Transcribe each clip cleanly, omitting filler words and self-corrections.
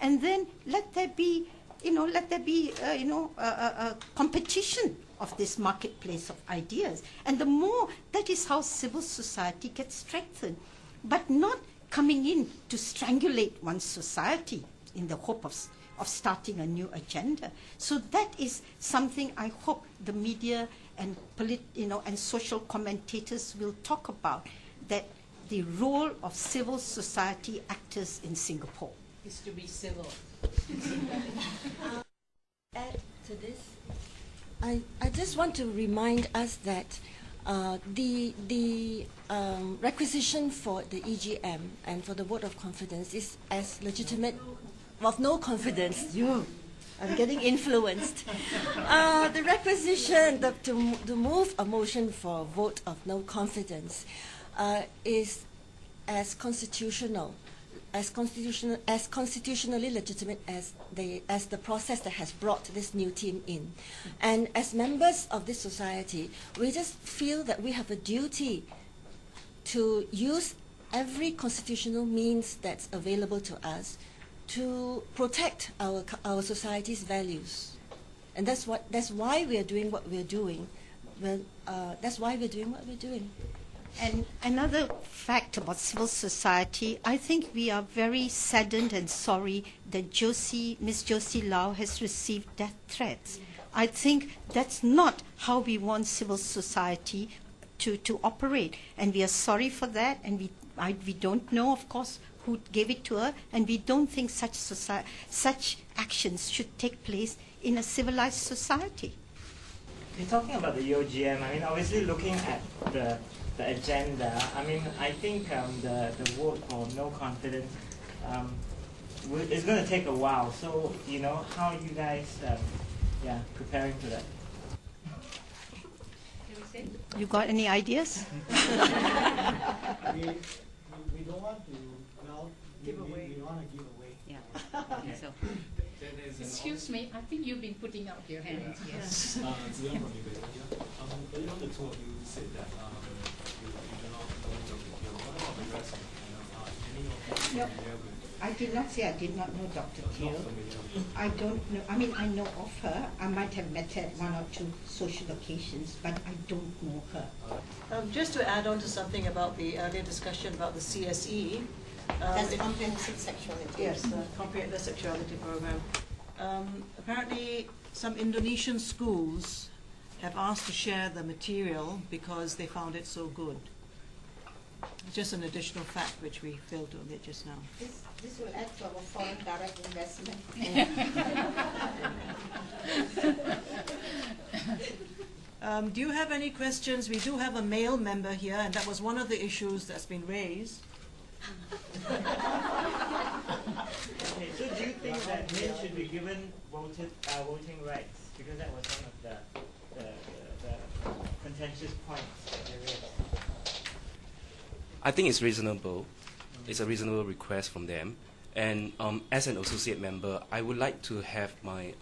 and then let there be a competition of this marketplace of ideas. And the more, that is how civil society gets strengthened, but not coming in to strangulate one's society in the hope of starting a new agenda. So that is something I hope the media and and social commentators will talk about, that the role of civil society actors in Singapore is to be civil. Add to this, I just want to remind us that the requisition for the EGM and for the vote of confidence is as legitimate, of no confidence. I'm getting influenced. The requisition to move a motion for a vote of no confidence is as constitutionally legitimate as the process that has brought this new team in. And as members of this society, we just feel that we have a duty to use every constitutional means that's available to us to protect our society's values. And that's why we are doing what we're doing. That's why we're doing what we're doing. And another fact about civil society, I think we are very saddened and sorry that Miss Josie Lau has received death threats. I think that's not how we want civil society to operate. And we are sorry for that, and we don't know, of course, who gave it to her, and we don't think such actions should take place in a civilized society. We're talking about the UOGM. I mean, obviously looking at the agenda, I mean, I think the vote for no confidence is going to take a while. So, how are you guys preparing for that? You got any ideas? We don't want to give away. We want to give away. Yeah. Okay. So. Excuse me, I think you've been putting out your hands. Yes. Earlier on, the two of you said that you do not know Dr. Teo. What about the rest of the panel? Any of you familiar with? I did not say I did not know Dr. Teo. Not familiar. I don't know. I mean, I know of her. I might have met her at one or two social occasions, but I don't know her. Just to add on to something about the earlier discussion about the CSE. That's comprehensive sexuality. Yes, the comprehensive sexuality program. Apparently, some Indonesian schools have asked to share the material because they found it so good. Just an additional fact which we failed to omit just now. This will add to our foreign direct investment. Do you have any questions? We do have a male member here, and that was one of the issues that's been raised. Okay, so do you think that men should be given voting rights? Because that was one of the contentious points that they raised. I think it's reasonable. It's a reasonable request from them. And as an associate member, I would like to have my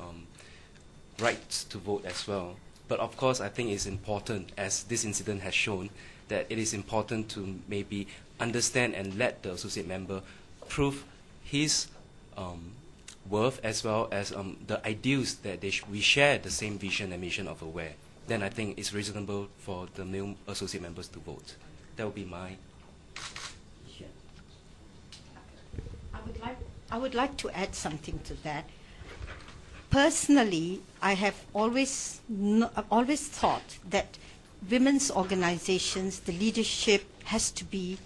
rights to vote as well. But of course, I think it's important, as this incident has shown, that it is important to maybe understand and let the associate member prove his worth, as well as the ideals that we share the same vision and mission of AWARE. Then I think it's reasonable for the new associate members to vote. That would be my... I would like to add something to that. Personally, I have always thought that women's organizations, the leadership has to be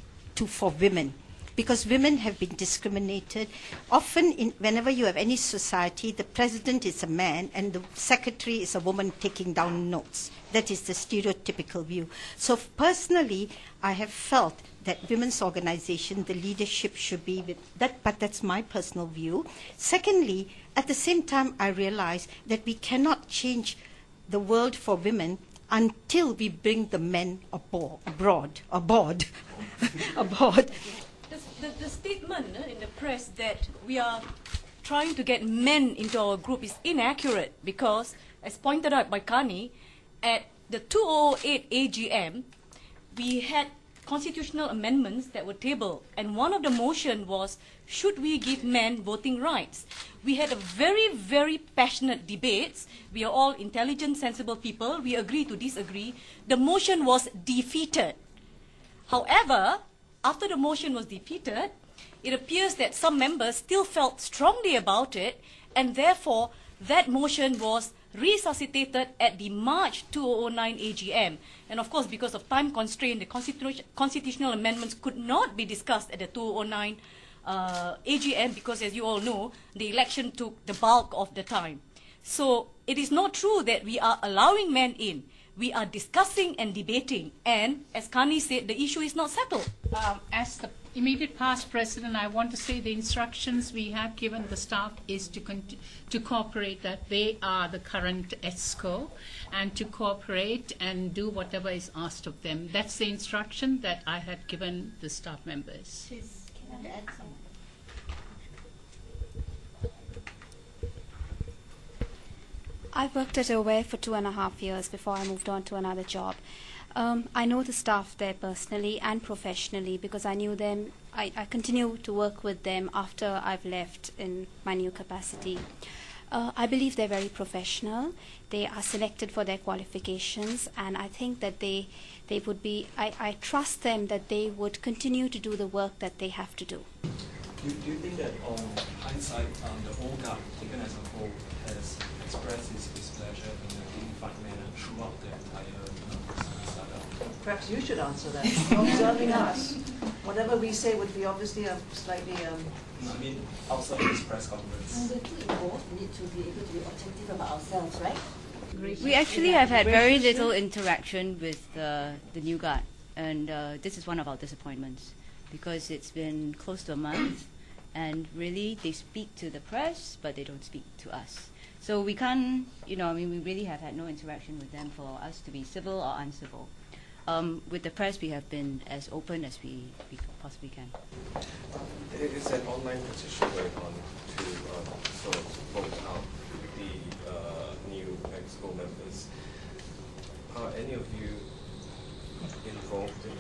for women, because women have been discriminated. Often, whenever you have any society, the president is a man and the secretary is a woman taking down notes. That is the stereotypical view. So personally, I have felt that women's organization, the leadership should be with that, but that's my personal view. Secondly, at the same time, I realize that we cannot change the world for women until we bring the men aboard. The statement in the press that we are trying to get men into our group is inaccurate, because, as pointed out by Kani, at the 2008 AGM, we had constitutional amendments that were tabled, and one of the motion was, should we give men voting rights? We had a very, very passionate debates. We are all intelligent, sensible people. We agree to disagree. The motion was defeated. However, after the motion was defeated, it appears that some members still felt strongly about it, and therefore that motion was resuscitated at the March 2009 AGM. And of course, because of time constraint, the constitutional amendments could not be discussed at the 2009 AGM because, as you all know, the election took the bulk of the time. So it is not true that we are allowing men in. We are discussing and debating. And as Kani said, the issue is not settled. As the immediate past president, I want to say the instructions we have given the staff is to cooperate, that they are the current ESCO, and to cooperate and do whatever is asked of them. That's the instruction that I had given the staff members. Can I add something? I worked at Aware for 2.5 years before I moved on to another job. I know the staff there personally and professionally because I knew them. I continue to work with them after I've left in my new capacity. I believe they're very professional. They are selected for their qualifications, and I think that they would be, I trust them that they would continue to do the work that they have to do. Do you think that on hindsight, the OGA, taken as a whole, has expressed its displeasure in a dignified manner throughout the entire startup? Perhaps you should answer that, observing us. Whatever we say would be obviously slightly... I mean, outside this press conference. And we're too involved. We need to be able to be objective about ourselves, right? We actually have had very little interaction with the new guard, and this is one of our disappointments because it's been close to a month, and really they speak to the press, but they don't speak to us. So we can't, we really have had no interaction with them for us to be civil or uncivil. With the press, we have been as open as we possibly can. There is an online petition going on to sort of vote out the new EXCO members. Are any of you involved in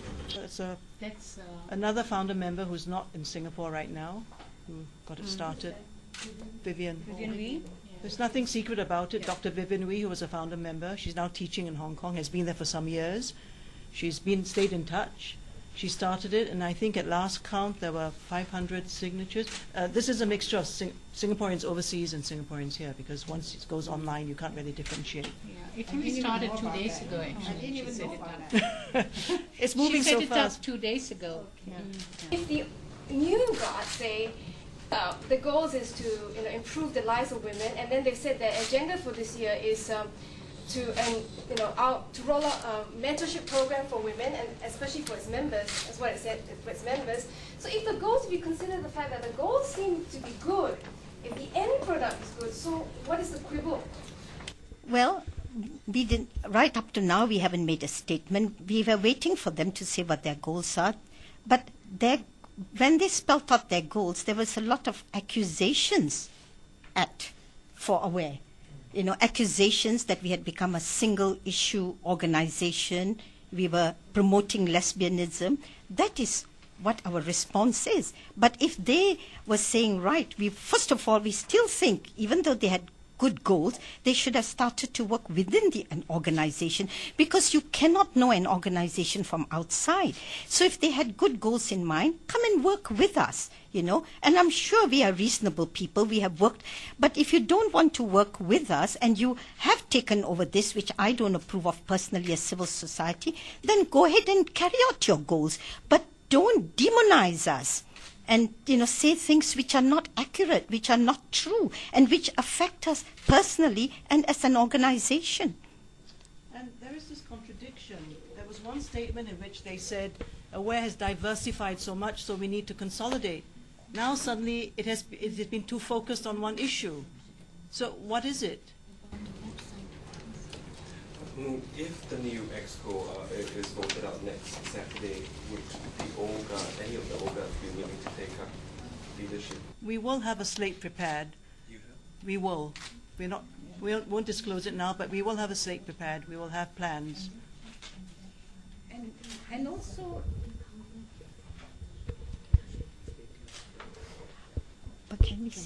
That's another founder member who's not in Singapore right now, who got it started. Vivian Wee? There's nothing secret about it. Dr. Vivian Wee, who was a founder member, she's now teaching in Hong Kong, has been there for some years. She's stayed in touch. She started it, and I think at last count there were 500 signatures. This is a mixture of Singaporeans overseas and Singaporeans here, because once it goes online, you can't really differentiate. Yeah, it only started 2 days ago, actually. I didn't even She know set it about up. It's moving She set so it fast. up 2 days ago. Yeah. If the new guard say the goals is to improve the lives of women, and then they said their agenda for this year is to roll out a mentorship program for women, and especially for its members, as what it said for its members. So if the goals, we consider the fact that the goals seem to be good, if the end product is good, so what is the quibble? Well, we didn't, right up to now, we haven't made a statement. We were waiting for them to say what their goals are. But when they spelled out their goals, there was a lot of accusations for Aware. Accusations that we had become a single issue organization. We were promoting lesbianism. That is what our response is. But if they were saying, right, first of all, we still think, even though they had good goals, they should have started to work within an organization, because you cannot know an organization from outside. So if they had good goals in mind, come and work with us, and I'm sure we are reasonable people. We have worked, but if you don't want to work with us and you have taken over this, which I don't approve of personally as civil society, then go ahead and carry out your goals, but don't demonize us. And say things which are not accurate, which are not true, and which affect us personally and as an organization. And there is this contradiction. There was one statement in which they said, Aware has diversified so much, so we need to consolidate. Now suddenly it has been too focused on one issue. So what is it? If the new EXCO is voted out next Saturday, would any of the OGA be willing to take up leadership? We will have a slate prepared. You have? We will. We won't disclose it now, but we will have a slate prepared. We will have plans. And also, But can we